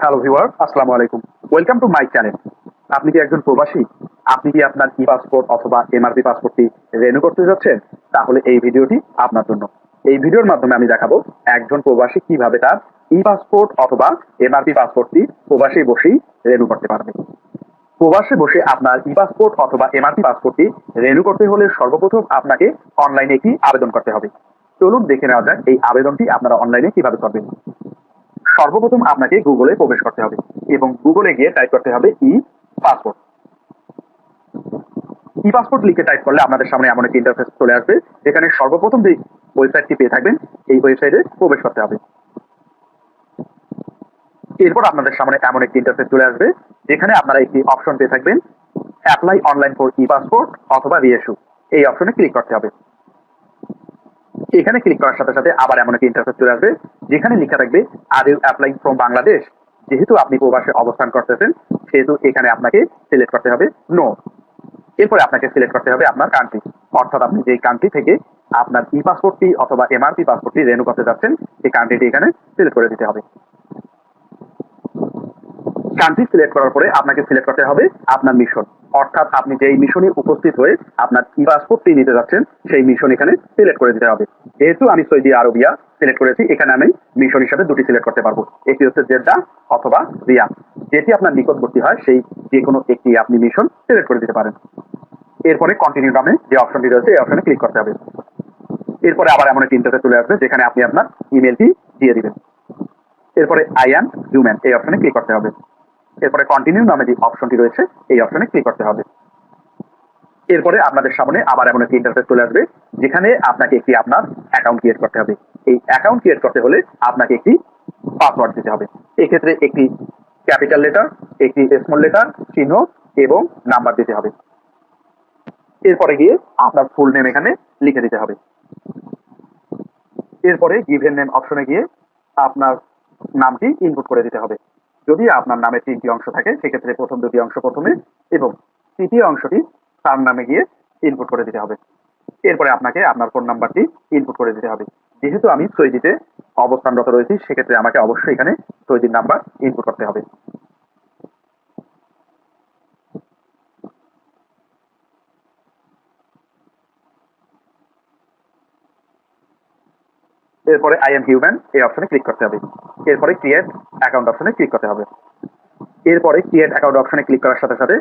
Hello viewer, আসসালামু আলাইকুম। Welcome to my channel. আপনি কি একজন প্রবাসী? আপনি কি আপনার ই পাসপোর্ট অথবা এমআরপি পাসপোর্টটি রিনিউ করতে যাচ্ছেন? তাহলে এই ভিডিওটি আপনার জন্য। এই ভিডিওর মাধ্যমে আমি দেখাবো একজন প্রবাসী কিভাবে তার ই পাসপোর্ট অথবা এমআরপি পাসপোর্টটি প্রবাসী বসেই রিনিউ করতে পারবে। প্রবাসে বসে আপনার ই পাসপোর্ট অথবা এমআরপি পাসপোর্টটি রিনিউ করতে হলে সর্বপ্রথম আপনাকে অনলাইনে একটি আবেদন করতে হবে। চলুন দেখে নেওয়া যাক এই আবেদনটি আপনারা অনলাইনে কিভাবে করবেন। সর্বপ্রথম আপনাকে গুগলে প্রবেশ করতে হবে এবং গুগলে গিয়ে টাইপ করতে হবে ই পাসপোর্ট। ই পাসপোর্ট লিখে টাইপ করলে আপনাদের সামনে এমন একটি ইন্টারফেস চলে আসবে, যেখানে সর্বপ্রথম যে ওয়েবসাইটটি পেয়ে থাকবেন এই ওয়েবসাইটে প্রবেশ করতে হবে। এরপর আপনাদের সামনে এমন একটি ইন্টারফেস চলে আসবে, যেখানে আপনারা একটি অপশন পেয়ে থাকবেন apply online for E passport অথবা রিইস্যু। এই অপশনে ক্লিক করতে হবে। এখানে ক্লিক করার সাথে সাথে আবার এমন একটি ইন্টারফেস চলে আসবে, যেখানে লেখা থাকবে are you applying from Bangladesh. যেহেতু আপনি প্রবাসে অবস্থান করতেছেন, সেহেতু এখানে আপনাকে সিলেক্ট করতে হবে নো। এরপরে আপনাকে সিলেক্ট করতে হবে আপনার কান্ট্রি, অর্থাৎ আপনি যেই কান্ট্রি থেকে আপনার ই পাসপোর্টটি অথবা এমআরপি পাসপোর্টটি রিনিউ করতে যাচ্ছেন, সেই কান্ট্রিটি এখানে সিলেক্ট করে দিতে হবে। কান্ট্রি সিলেক্ট করার পরে আপনাকে সিলেক্ট করতে হবে আপনার মিশন, অর্থাৎ আপনি যেই মিশনে উপস্থিত হয়ে আপনার ই পাসপোর্টটি নিতে যাচ্ছেন সেই মিশন এখানে সিলেক্ট করে দিতে হবে। যেহেতু আমি সৌদি আরবিয়া সিলেক্ট করেছি, এখানে আমি মিশন হিসাবে দুটি সিলেক্ট করতে পারবো, একটি হচ্ছে জেদ্দা অথবা রিয়াদ। যেটি আপনার নিকটবর্তী হয় সেই যে কোনো একটি আপনি মিশন সিলেক্ট করে দিতে পারেন। এরপরে কন্টিনিউ নামে যে অপশনটি রয়েছে এই অপশনে ক্লিক করতে হবে। এরপরে আবার এমন একটি ইন্টারফেস চলে আসবে, যেখানে আপনি আপনার ইমেলটি দিয়ে দিবেন। এরপরে আই অ্যাম হিউম্যান এই অপশনে ক্লিক করতে হবে। এরপরে কন্টিনিউ নামে যে অপশনটি রয়েছে এই অপশনে ক্লিক করতে হবে। এরপরে আপনাদের সামনে আবার এমন একটি ইন্টারফেস চলে আসবে, যেখানে আপনাকে একটি আপনার অ্যাকাউন্ট ক্রিয়েট করতে হবে। এই অ্যাকাউন্ট ক্রিয়েট করতে হলে আপনাকে একটি পাসওয়ার্ড দিতে হবে। এক্ষেত্রে একটি ক্যাপিটাল লেটার, একটি স্মল লেটার, চিহ্ন এবং নাম্বার দিতে হবে। এরপরে গিয়ে আপনার ফুল নেম এখানে লিখে দিতে হবে। এরপরে গিভেন নেম অপশনে গিয়ে আপনার নামটি ইনপুট করে দিতে হবে। যদি আপনার নামে ৩টি অংশ থাকে, সেক্ষেত্রে প্রথম ২টি অংশ প্রথমে এবং তৃতীয় অংশটি তার নামে গিয়ে ইনপুট করে দিতে হবে। এরপরে আপনাকে আপনার ফোন নাম্বারটি ইনপুট করে দিতে হবে। যেহেতু আমি সৌদিতে অবস্থানরত রয়েছি, সেক্ষেত্রে আমাকে অবশ্যই এখানে সৌদির নাম্বার ইনপুট করতে হবে। এরপরে আই এম হিউম্যান এই অপশনে ক্লিক করতে হবে। এরপরে ক্রিয়েট অ্যাকাউন্ট অপশনে ক্লিক করতে হবে। এরপরে ক্রিয়েট অ্যাকাউন্ট অপশনে ক্লিক করার সাথে সাথে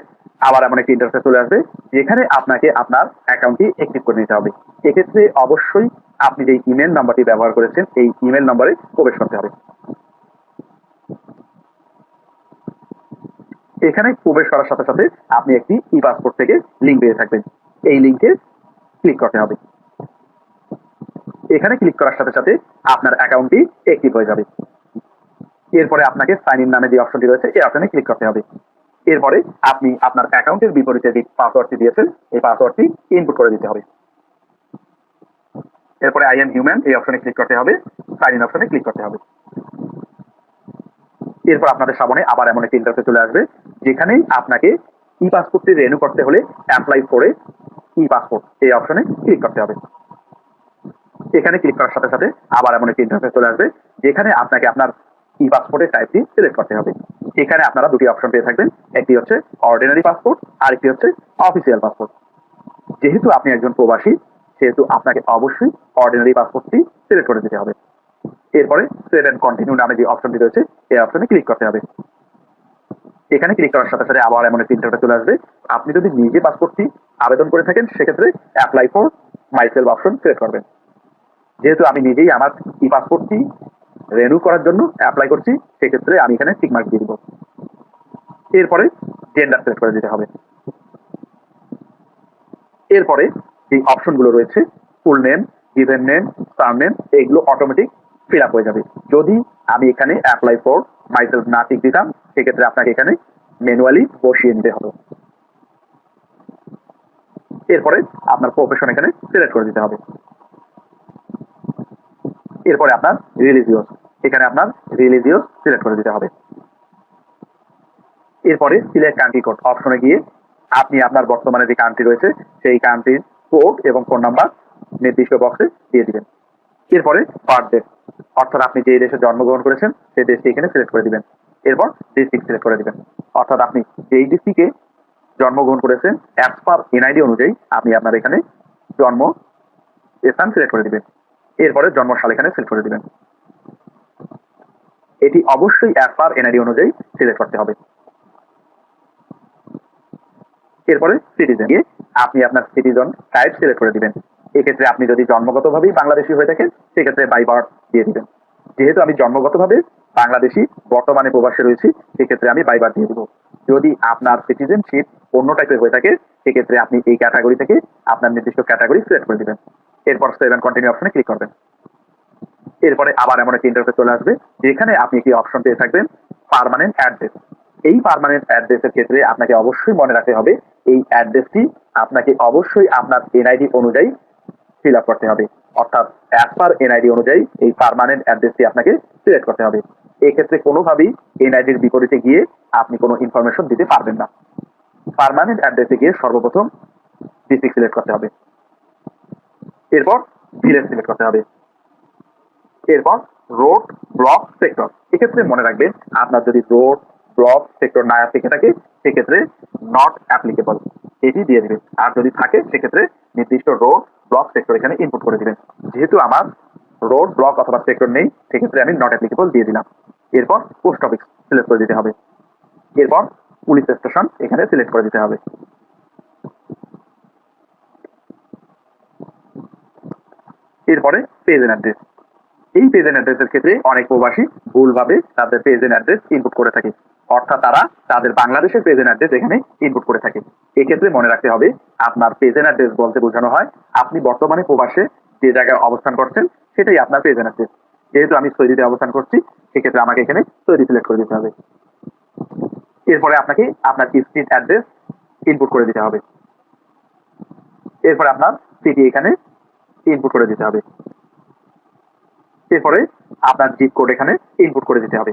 আবার এমন একটি ইন্টারফেস চলে আসবে, যেখানে আপনাকে আপনার অ্যাকাউন্টটি অ্যাক্টিভ করে নিতে হবে। এক্ষেত্রে অবশ্যই আপনি যে ইমেল নাম্বারটি ব্যবহার করেছেন এই ইমেল নম্বরে প্রবেশ করতে হবে। এখানে প্রবেশ করার সাথে সাথে আপনি একটি ই পাসপোর্ট থেকে লিঙ্ক পেয়ে থাকবেন। এই লিঙ্কে ক্লিক করতে হবে। এখানে ক্লিক করার সাথে সাথে আপনার অ্যাকাউন্টটি অ্যাক্টিভ হয়ে যাবে। এরপরে আপনাকে সাইন ইন নামে যে অপশনটি রয়েছে এই অপশনে ক্লিক করতে হবে। এরপরে আপনি আপনার অ্যাকাউন্টের বিপরীতে যে পাসওয়ার্ডটি দিয়েছেন এই পাসওয়ার্ডটি ইনপুট করে দিতে হবে। এরপরে আই এম হিউম্যান এই অপশনে ক্লিক করতে হবে, সাইন ইন অপশনে ক্লিক করতে হবে। এরপর আপনাদের সামনে আবার এমন একটি ইন্টারফেস চলে আসবে, যেখানে আপনাকে ই পাসপোর্টটি রিনিউ করতে হলে অ্যাপ্লাই ফর ই পাসপোর্ট এই অপশনে ক্লিক করতে হবে। এখানে ক্লিক করার সাথে সাথে আবার এমন একটি ইন্টারফেস চলে আসবে, যেখানে আপনাকে আপনার ই পাসপোর্টের টাইপটি সিলেক্ট করতে হবে। এখানে আপনারা দুটি অপশন পেয়ে থাকবেন, একটি হচ্ছে অর্ডিনারি পাসপোর্ট আর একটি হচ্ছে অফিসিয়াল পাসপোর্ট। যেহেতু আপনি একজন প্রবাসী, সেহেতু আপনাকে অবশ্যই অর্ডিনারি পাসপোর্টটি সিলেক্ট করে দিতে হবে। এরপরে সেভ এন্ড কন্টিনিউ নামে যে অপশনটি রয়েছে এই অপশনে ক্লিক করতে হবে। এখানে ক্লিক করার সাথে সাথে আবার এমন একটি ইন্টারফেস চলে আসবে। আপনি যদি নিজে পাসপোর্টটি আবেদন করে থাকেন, সেক্ষেত্রে apply for myself option select করবেন। যেহেতু আমি নিজেই আমার ই পাসপোর্টটি রিনিউ করার জন্য অ্যাপ্লাই করছি, সেক্ষেত্রে আমি এখানে টিক মার্ক দিয়ে দিব। এরপরে জেন্ডার সিলেক্ট করে দিতে হবে। এরপরে যে অপশনগুলো রয়েছে full name, given name, surname, এগুলো অটোমেটিক ফিল আপ হয়ে যাবে। যদি আমি এখানে অ্যাপ্লাই ফর মাইসেলফ না টিক দিতাম, সেক্ষেত্রে আপনাকে এখানে ম্যানুয়ালি বসিয়ে নিতে হবে। এরপরে আপনার প্রফেশন এখানে সিলেক্ট করে দিতে হবে। এরপরে আপনার রিলিজিয়স, এখানে আপনার রিলিজিয়স সিলেক্ট করে দিতে হবে। এরপরে সিলেক্ট কান্ট্রি কোড অপশনে গিয়ে আপনি আপনার বর্তমানে যে কান্ট্রি রয়েছে সেই কান্ট্রির কোড এবং ফোন নাম্বার নির্দিষ্ট বক্সে দিয়ে দিবেন। এরপরে বার্থ ডেট, অর্থাৎ আপনি যে দেশে জন্মগ্রহণ করেছেন সেই দেশটি এখানে সিলেক্ট করে দিবেন। এরপর ডিস্ট্রিক্ট সিলেক্ট করে দিবেন। অর্থাৎ আপনি যেই ডিস্ট্রিক্টে জন্মগ্রহণ করেছেন অ্যাজ পার এনআইডি অনুযায়ী আপনি আপনার এখানে জন্ম স্থান সিলেক্ট করে দিবেন। এরপরে জন্ম সাল এখানে সিলেক্ট করে দিবেন। এটি অবশ্যই অ্যাজ পার এনআইডি অনুযায়ী সিলেক্ট করতে হবে। এরপরে সিটিজেন গিয়ে আপনি আপনার সিটিজেন টাইপ সিলেক্ট করে দিবেন। এক্ষেত্রে আপনি যদি জন্মগতভাবেই বাংলাদেশি হয়ে থাকেন সেক্ষেত্রে বাই বার্থ দিয়ে দিবেন। যেহেতু আমি জন্মগতভাবে বাংলাদেশি বর্তমানে প্রবাসে রয়েছি সেক্ষেত্রে আমি বাই বার্থ দিয়ে দিব। যদি আপনার সিটিজেনশিপ অন্য টাইপের হয়ে থাকে সেক্ষেত্রে আপনি এই ক্যাটাগরি থেকে আপনার নির্দিষ্ট ক্যাটাগরি সিলেক্ট করে দিবেন। এরপর সেভ এন্ড কন্টিনিউ অপশনে ক্লিক করবেন। এরপরে আবার এমন একটি ইন্টারফেস চলে আসবে যেখানে আপনি একটি অপশন পেয়ে থাকবেন পার্মানেন্ট অ্যাড্রেস। এই পার্মানেন্ট অ্যাড্রেসের ক্ষেত্রে আপনাকে অবশ্যই মনে রাখতে হবে এই অ্যাড্রেসটি আপনাকে অবশ্যই আপনার এনআইডি অনুযায়ী ফিল আপ করতে হবে। অর্থাৎ অ্যাজ পার এনআইডি অনুযায়ী এই পার্মানেন্ট অ্যাড্রেসটি আপনাকে সিলেক্ট করতে হবে। এক্ষেত্রে কোনোভাবেই এনআইডির বিপরীতে গিয়ে আপনি কোনো ইনফরমেশন দিতে পারবেন না। পার্মানেন্ট অ্যাড্রেসে গিয়ে সর্বপ্রথম ডিস্ট্রিক্ট সিলেক্ট করতে হবে। এরপর ভিলেজ সিলেক্ট করতে হবে। এরপর রোড, ব্লক, সেক্টর। এক্ষেত্রে মনে রাখবেন আপনার যদি রোড, ব্লক, সেক্টর না থেকে থাকে সেক্ষেত্রে নট অ্যাপ্লিকেবল এটি দিয়ে দিবেন। আর যদি থাকে সেক্ষেত্রে নির্দিষ্ট রোড, ব্লক, সেক্টর এখানে ইনপুট করে দিবেন। যেহেতু আমার রোড, ব্লক অথবা সেক্টর নেই সেক্ষেত্রে আমি নট অ্যাপ্লিকেবল দিয়ে দিলাম। এরপর পোস্ট অফিস সিলেক্ট করে দিতে হবে। এরপর পুলিশ স্টেশন এখানে সিলেক্ট করে দিতে হবে। এরপরে পেজ এন্ড অ্যাড্রেস। এই পেজ এন্ড অ্যাড্রেসের ক্ষেত্রে অনেক প্রবাসী ভুলভাবে তাদের পেজ এন্ড অ্যাড্রেস ইনপুট করে থাকে। অর্থাৎ তারা তাদের বাংলাদেশের পেজ এন্ড অ্যাড্রেস এখানে ইনপুট করে থাকে। এক্ষেত্রে মনে রাখতে হবে আপনার পেজ এন্ড অ্যাড্রেস বলতে বোঝানো হয় আপনি বর্তমানে প্রবাসে যে জায়গায় অবস্থান করছেন সেটাই আপনার পেজ এন্ড অ্যাড্রেস। যেহেতু আমি সৌদিতে অবস্থান করছি সেক্ষেত্রে আমাকে এখানে সৌদি সিলেক্ট করে দিতে হবে। এরপরে আপনাকে আপনার স্ট্রিট অ্যাড্রেস ইনপুট করে দিতে হবে। এরপরে আপনার সিটি এখানে ইনপুট করে দিতে হবে। এরপরে আপনার জিপ কোড এখানে ইনপুট করে দিতে হবে।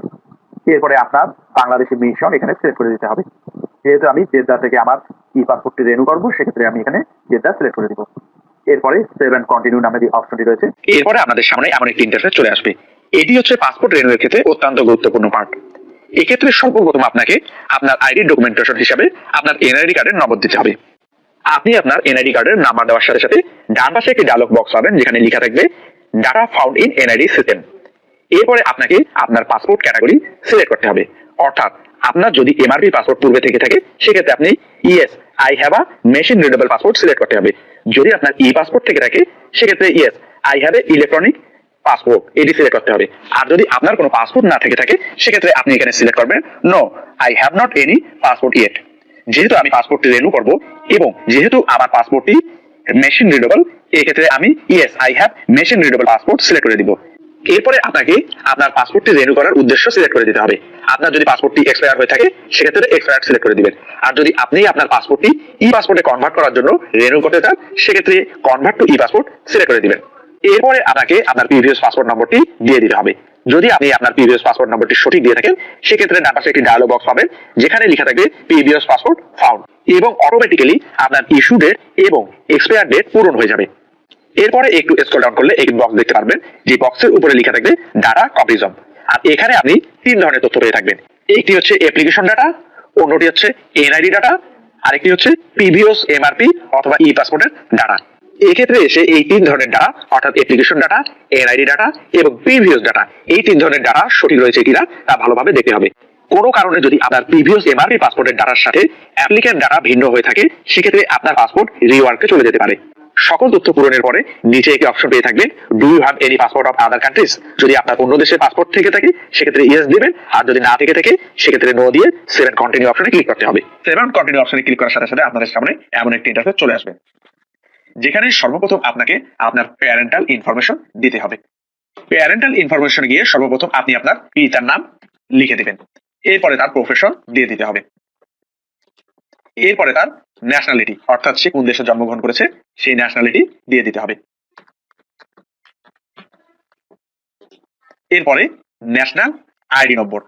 এরপরে আপনার বাংলাদেশি মিশন এখানে সিলেক্ট করে দিতে হবে। যেহেতু আমি জেদ্দা থেকে আমার ই পাসপোর্টটি রেনিউ করবো সেক্ষেত্রে আমি এখানে জেদ্দা সিলেক্ট করে দিব। এরপরে সেভ এন্ড কন্টিনিউ নামে যে অপশনটি রয়েছে এরপরে আপনাদের সামনে এমন একটি ইন্টারফেস চলে আসবে। এটি হচ্ছে পাসপোর্ট রেনিউয়ের ক্ষেত্রে অত্যন্ত গুরুত্বপূর্ণ পার্ট। এক্ষেত্রে সর্বপ্রথম আপনাকে আপনার আইডি ডকুমেন্টেশন হিসাবে আপনার এনআইডি কার্ডের নম্বর দিতে হবে। আপনি আপনার এনআইডি কার্ডের নাম্বার দেওয়ার সাথে সাথে ডান পাশে একটি ডায়লগ বক্স পাবেন যেখানে লেখা থাকবে data found in NID system. এরপরে আপনাকে আপনার পাসপোর্ট ক্যাটাগরি সিলেক্ট করতে হবে। অর্থাৎ আপনার যদি এমআরপি পাসপোর্ট পূর্বে থেকে থাকে সেক্ষেত্রে আপনি yes I have a machine readable passport select করতে হবে। যদি আপনার ই পাসপোর্ট থেকে থাকে সেক্ষেত্রে yes I have a electronic passport এটি সিলেক্ট করতে হবে। আর যদি আপনার কোনো পাসপোর্ট না থেকে থাকে সেক্ষেত্রে আপনি এখানে সিলেক্ট করবেন no I have not any passport yet. যেহেতু আমি পাসপোর্টটি রিনিউ করব এবং যেহেতু আমার পাসপোর্টটি মেশিন রিডেবল এক্ষেত্রে আমি yes I have machine readable passport select করে দিব। এরপরে আপনাকে আপনার পাসপোর্টটি রিনিউ করার উদ্দেশ্য সিলেক্ট করে দিতে হবে। আপনার যদি পাসপোর্টটি এক্সপায়ার হয়ে থাকে সেক্ষেত্রে এক্সপায়ার সিলেক্ট করে দিবেন। আর যদি আপনি আপনার পাসপোর্টটি ই পাসপোর্টে কনভার্ট করার জন্য রিনিউ করতে চান সেক্ষেত্রে convert to E passport select করে দিবেন। এরপরে আপনাকে আপনার প্রিভিয়াস পাসপোর্ট নম্বরটি দিয়ে দিতে হবে। যদি আপনি আপনার প্রিভিয়াস পাসপোর্ট নম্বরটি সঠিক দিয়ে থাকেন সেক্ষেত্রে ডান পাশে একটি ডায়লগ বক্স পাবেন যেখানে লেখা থাকবে প্রিভিয়াস পাসপোর্ট ফাউন্ড এবং অটোমেটিক্যালি আপনার ইস্যু ডেট এবং এক্সপায়ার ডেট পূরণ হয়ে যাবে। এরপরে একটু স্ক্রল ডাউন করলে একটি বক্স দেখতে পারবেন যে বক্সের উপরে লেখা থাকবে ডাটা কম্পারিজন। আর এখানে আপনি তিন ধরনের তথ্য পেয়ে থাকবেন। একটি হচ্ছে অ্যাপ্লিকেশন ডাটা, অন্যটি হচ্ছে এনআইডি ডাটা, আরেকটি হচ্ছে প্রিভিয়াস এমআরপি অথবা ই পাসপোর্টের ডাটা। এক্ষেত্রে এসে এই তিন ধরনের ডাটা অর্থাৎ অ্যাপ্লিকেশন ডাটা, এনআইডি ডাটা এবং প্রিভিয়াস ডাটা এই তিন ধরনের ডাটা সঠিক রয়েছে কিনা তা ভালোভাবে দেখতে হবে। কোনো কারণে যদি আপনার প্রিভিয়াস এমআরপি পাসপোর্টের ডাটার সাথে অ্যাপ্লিক্যান্ট ডাটা ভিন্ন হয়ে থাকে সেক্ষেত্রে আপনার পাসপোর্ট রিওয়ার্কে চলে যেতে পারে। সকল তথ্য পূরণের পরে নিচে একটি অপশন পেয়ে থাকবেন do you have any passport of other countries. যদি আপনার অন্য দেশের পাসপোর্ট থেকে থাকে সেক্ষেত্রে ইয়েস দিবেন, আর যদি না থেকে থাকে সেক্ষেত্রে নো দিয়ে সেভ এন্ড কন্টিনিউ অপশনে ক্লিক করতে হবে। সেভ এন্ড কন্টিনিউ অপশনে ক্লিক করার সাথে সাথে আপনাদের সামনে এমন একটি ইন্টারফেস চলে আসবে যেখানে সর্বপ্রথম আপনাকে আপনার প্যারেন্টাল ইনফরমেশন দিতে হবে। প্যারেন্টাল ইনফরমেশন গিয়ে সর্বপ্রথম আপনি আপনার পিতার নাম লিখে দিবেন। এরপরে তার প্রফেশন দিয়ে দিতে হবে। এরপরে তার ন্যাশনালিটি অর্থাৎ সে কোন দেশে জন্মগ্রহণ করেছে সেই ন্যাশনালিটি দিয়ে দিতে হবে। এরপরে ন্যাশনাল আইডি নম্বর।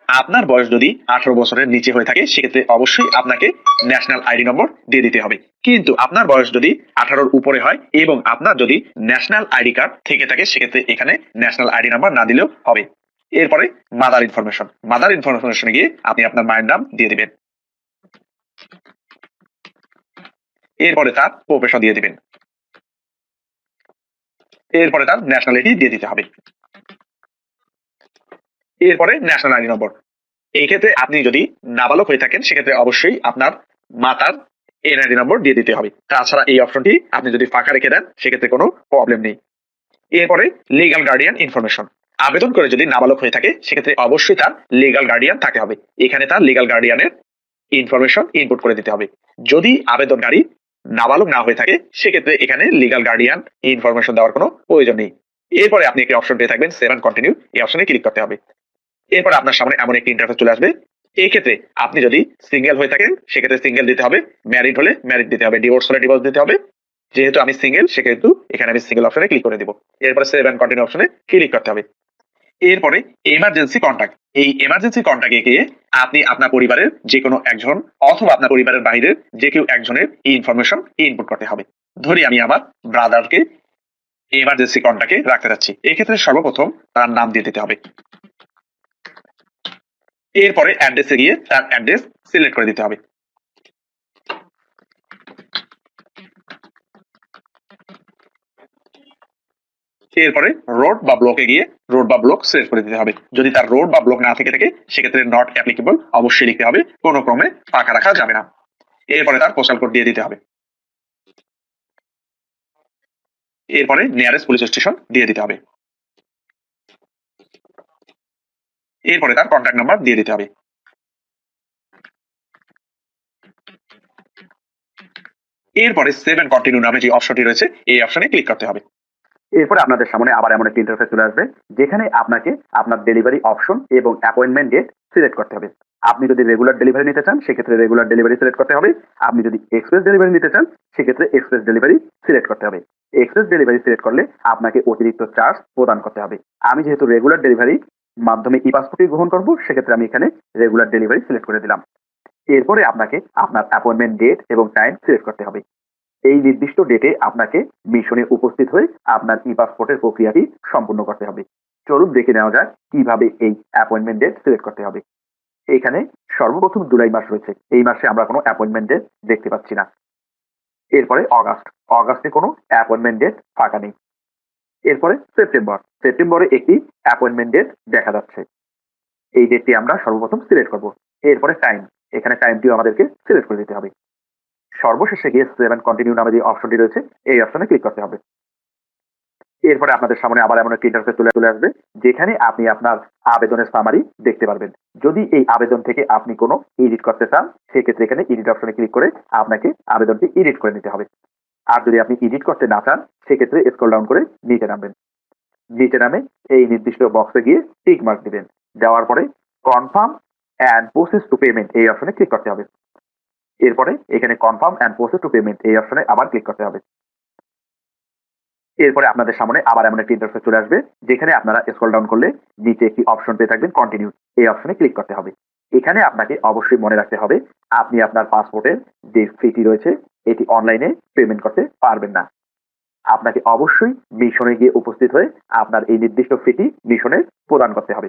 আপনার বয়স যদি 18 বছরের নিচে হয়ে থাকে সেক্ষেত্রে অবশ্যই আপনাকে ন্যাশনাল আইডি নম্বর দিয়ে দিতে হবে। কিন্তু আপনার বয়স যদি 18-র উপরে হয় এবং আপনার যদি ন্যাশনাল আইডি কার্ড থেকে থাকে সেক্ষেত্রে এখানে ন্যাশনাল আইডি নাম্বার না দিলেও হবে। এরপরে মাদার ইনফরমেশনে গিয়ে আপনি আপনার মায়ের নাম দিয়ে দিবেন। এরপরে তার প্রফেশন দিয়ে দিবেন। এরপরে তার ন্যাশনালিটি দিয়ে দিতে হবে। এরপরে ন্যাশনাল আইডি নম্বর। এই ক্ষেত্রে আপনি যদি নাবালক হয়ে থাকেন সেক্ষেত্রে অবশ্যই আপনার মাতার এনআইডি নম্বর দিয়ে দিতে হবে। তাছাড়া এই অপশনটি আপনি যদি ফাঁকা রেখে দেন সেক্ষেত্রে কোনো প্রবলেম নেই। এরপরে লিগ্যাল গার্ডিয়ান ইনফরমেশন। আবেদন করে যদি নাবালক হয়ে থাকে সেক্ষেত্রে অবশ্যই তার লিগ্যাল গার্ডিয়ান থাকতে হবে। এখানে তার লিগ্যাল গার্ডিয়ানের ইনফরমেশন ইনপুট করে দিতে হবে। যদি আবেদনকারী নাবালক না হয়ে থাকে সেক্ষেত্রে এখানে লিগ্যাল গার্ডিয়ান ইনফরমেশন দেওয়ার কোনো প্রয়োজন নেই। এরপরে আপনি একটি অপশন পেয়ে থাকবেন সেভ এন্ড কন্টিনিউ, এই অপশনে ক্লিক করতে হবে। এরপর আপনার সামনে এমন একটি ইন্টারফেস চলে আসবে। এই ক্ষেত্রে আপনি যদি সিঙ্গেল হয়ে থাকেন সেক্ষেত্রে সিঙ্গেল দিতে হবে, ম্যারিড হলে ম্যারিড দিতে হবে, ডিভোর্স হলে ডিভোর্স দিতে হবে। যেহেতু আমি সিঙ্গেল সেক্ষেত্রে এখানে আমি সিঙ্গেল অপশনে ক্লিক করে দিব। এরপরে সেভ এন্ড কন্টিনিউ অপশনে ক্লিক করতে হবে। এরপরে এমার্জেন্সি কন্টাক্ট। এই এমার্জেন্সি কন্টাক্টে গিয়ে আপনি আপনার পরিবারের যে কোনো একজন অথবা আপনার পরিবারের বাইরের যে কেউ একজনের এই ইনফরমেশন ইনপুট করতে হবে। ধরি আমি আমার ব্রাদারকে এমার্জেন্সি কন্টাক্টে রাখতে যাচ্ছি। এই ক্ষেত্রে সর্বপ্রথম তার নাম দিয়ে দিতে হবে। এরপরে অ্যাড্রেসে গিয়ে তার অ্যাড্রেস সিলেক্ট করে দিতে হবে। এরপরে রোড বা ব্লকে গিয়ে রোড বা ব্লক সিলেক্ট করে দিতে হবে। যদি তার রোড বা ব্লক না থেকে থাকে সেক্ষেত্রে নট অ্যাপ্লিকেবল অবশ্যই লিখতে হবে, কোনো ক্রমে ফাঁকা রাখা যাবে না। এরপরে তার পোস্টাল কোড দিয়ে দিতে হবে। এরপরে নিয়ারেস্ট পুলিশ স্টেশন দিয়ে দিতে হবে। এরপরে তার কন্ট্যাক্ট নাম্বার দিয়ে দিতে হবে। এরপরে সেভ এন্ড কন্টিনিউ নামে যে অপশনটি রয়েছে এই অপশনে ক্লিক করতে হবে। এরপরে আপনাদের সামনে আবার এমন একটি ইন্টারফেস চলে আসবে যেখানে আপনাকে আপনার ডেলিভারি অপশন এবং অ্যাপয়েন্টমেন্ট ডেট সিলেক্ট করতে হবে। আপনি যদি রেগুলার ডেলিভারি নিতে চান সেক্ষেত্রে রেগুলার ডেলিভারি সিলেক্ট করতে হবে। আপনি যদি এক্সপ্রেস ডেলিভারি নিতে চান সেক্ষেত্রে এক্সপ্রেস ডেলিভারি সিলেক্ট করতে হবে। এক্সপ্রেস ডেলিভারি সিলেক্ট করলে আপনাকে অতিরিক্ত চার্জ প্রদান করতে হবে। আমি যেহেতু রেগুলার ডেলিভারি মাধ্যমে ই পাসপোর্টই গ্রহণ করব সেক্ষেত্রে আমি এখানে রেগুলার ডেলিভারি সিলেক্ট করে দিলাম। এরপরে আপনাকে আপনার অ্যাপয়েন্টমেন্ট ডেট এবং টাইম সিলেক্ট করতে হবে। এই নির্দিষ্ট ডেটে আপনাকে মিশনে উপস্থিত হয়ে আপনার ই পাসপোর্টের প্রক্রিয়াটি সম্পূর্ণ করতে হবে। চলুন দেখে নেওয়া যাক কিভাবে এই অ্যাপয়েন্টমেন্ট ডেট সিলেক্ট করতে হবে। এখানে সর্বপ্রথম জুলাই মাস রয়েছে, এই মাসে আমরা কোনো অ্যাপয়েন্টমেন্ট ডেট দেখতে পাচ্ছি না। এরপরে অগাস্টে কোনো অ্যাপয়েন্টমেন্ট ডেট ফাঁকা নেই। এরপরে সেপ্টেম্বরে একটি অ্যাপয়েন্টমেন্ট ডেট দেখা যাচ্ছে, এই ডেটটি আমরা সর্বপ্রথম সিলেক্ট করব। এরপরে টাইম, এখানে টাইমটিও আমাদেরকে সিলেক্ট করে দিতে হবে। সর্বশেষে গিয়ে সেভ এন্ড কন্টিনিউ নামে যে অপশনটি রয়েছে এই অপশনে ক্লিক করতে হবে। এরপরে আপনাদের সামনে আবার এমন একটি ইন্টারফেস চলে আসবে যেখানে আপনি আপনার আবেদনের সামারি দেখতে পারবেন। যদি এই আবেদন থেকে আপনি কোনো এডিট করতে চান সেক্ষেত্রে এখানে এডিট অপশনে ক্লিক করে আপনাকে আবেদনটি এডিট করে নিতে হবে। আর যদি আপনি এডিট করতে না চান সেক্ষেত্রে স্ক্রল ডাউন করে নিচে নামবেন। নিচে নামে এই নির্দিষ্ট বক্সে গিয়ে টিক মার্ক দিবেন। দেওয়ার পরে confirm and process to payment এই অপশনে ক্লিক করতে হবে। এরপরে এখানে confirm and process to payment এই অপশনে আবার ক্লিক করতে হবে। এরপরে আপনাদের সামনে আবার এমন একটি ইন্টারফেস চলে আসবে যেখানে আপনারা স্ক্রল ডাউন করলে নিচে একটি অপশন পেয়ে থাকবেন কন্টিনিউ, এই অপশনে ক্লিক করতে হবে। এখানে আপনাকে অবশ্যই মনে রাখতে হবে আপনি আপনার পাসপোর্টের যে ফিটি রয়েছে এটি অনলাইনে পেমেন্ট করতে পারবেন না। আপনাকে অবশ্যই মিশনে গিয়ে উপস্থিত হয়ে আপনার এই নির্দিষ্ট ফিটি মিশনে প্রদান করতে হবে।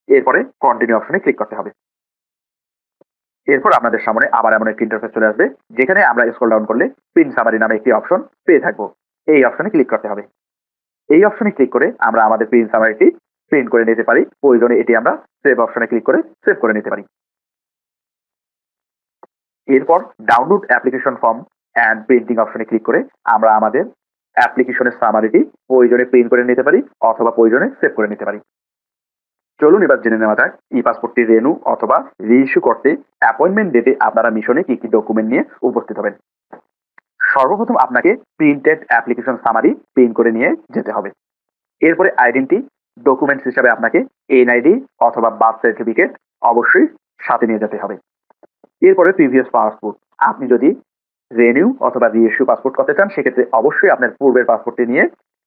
এরপরে কন্টিনিউ অপশনে ক্লিক করতে হবে। এরপর আপনাদের সামনে আবার এমন একটি ইন্টারফেস চলে আসবে যেখানে আমরা স্ক্রল ডাউন করলে প্রিন্ট সামারি নামে একটি অপশন পেয়ে থাকবো, এই অপশনে ক্লিক করতে হবে। এই অপশনে ক্লিক করে আমরা আমাদের প্রিন্ট সামারিটি প্রিন্ট করে নিতে পারি। প্রয়োজনে এটি আমরা সেভ অপশনে ক্লিক করে সেভ করে নিতে পারি। এরপর download application form and printing অপশনে ক্লিক করে আমরা আমাদের অ্যাপ্লিকেশনের সামারিটি প্রয়োজনে প্রিন্ট করে নিতে পারি অথবা প্রয়োজনে সেভ করে নিতে পারি। চলুন এবার জেনে নেওয়া যাক ই পাসপোর্টটি রেনু অথবা রিইস্যু করতে অ্যাপয়েন্টমেন্ট ডেটে আপনারা মিশনে কি কি ডকুমেন্ট নিয়ে উপস্থিত হবেন। সর্বপ্রথম আপনাকে প্রিন্টেড অ্যাপ্লিকেশন সামারি প্রিন্ট করে নিয়ে যেতে হবে। এরপরে আইডেন্টি ডকুমেন্টস হিসাবে আপনাকে এনআইডি অথবা বার্থ সার্টিফিকেট অবশ্যই সাথে নিয়ে যেতে হবে। এরপরে প্রিভিয়াস পাসপোর্ট, আপনি যদি রেনিউ অথবা রিইস্যু পাসপোর্ট করতে চান সেক্ষেত্রে অবশ্যই আপনার পূর্বের পাসপোর্টটি নিয়ে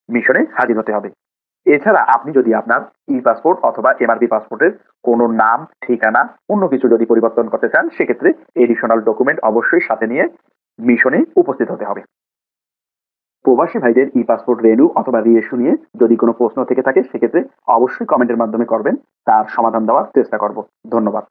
মিশনে হাজির হতে হবে। এছাড়া আপনি যদি আপনার ই পাসপোর্ট অথবা এমআরপি পাসপোর্টের কোনো নাম, ঠিকানা, অন্য কিছু যদি পরিবর্তন করতে চান সেক্ষেত্রে এডিশনাল ডকুমেন্ট অবশ্যই সাথে নিয়ে মিশনে উপস্থিত হতে হবে। প্রবাসী ভাইদের ই পাসপোর্ট রেনু অথবা রিইস্যু নিয়ে যদি কোনো প্রশ্ন থেকে থাকে সেক্ষেত্রে অবশ্যই কমেন্টের মাধ্যমে করবেন, তার সমাধান দেওয়ার চেষ্টা করব। ধন্যবাদ।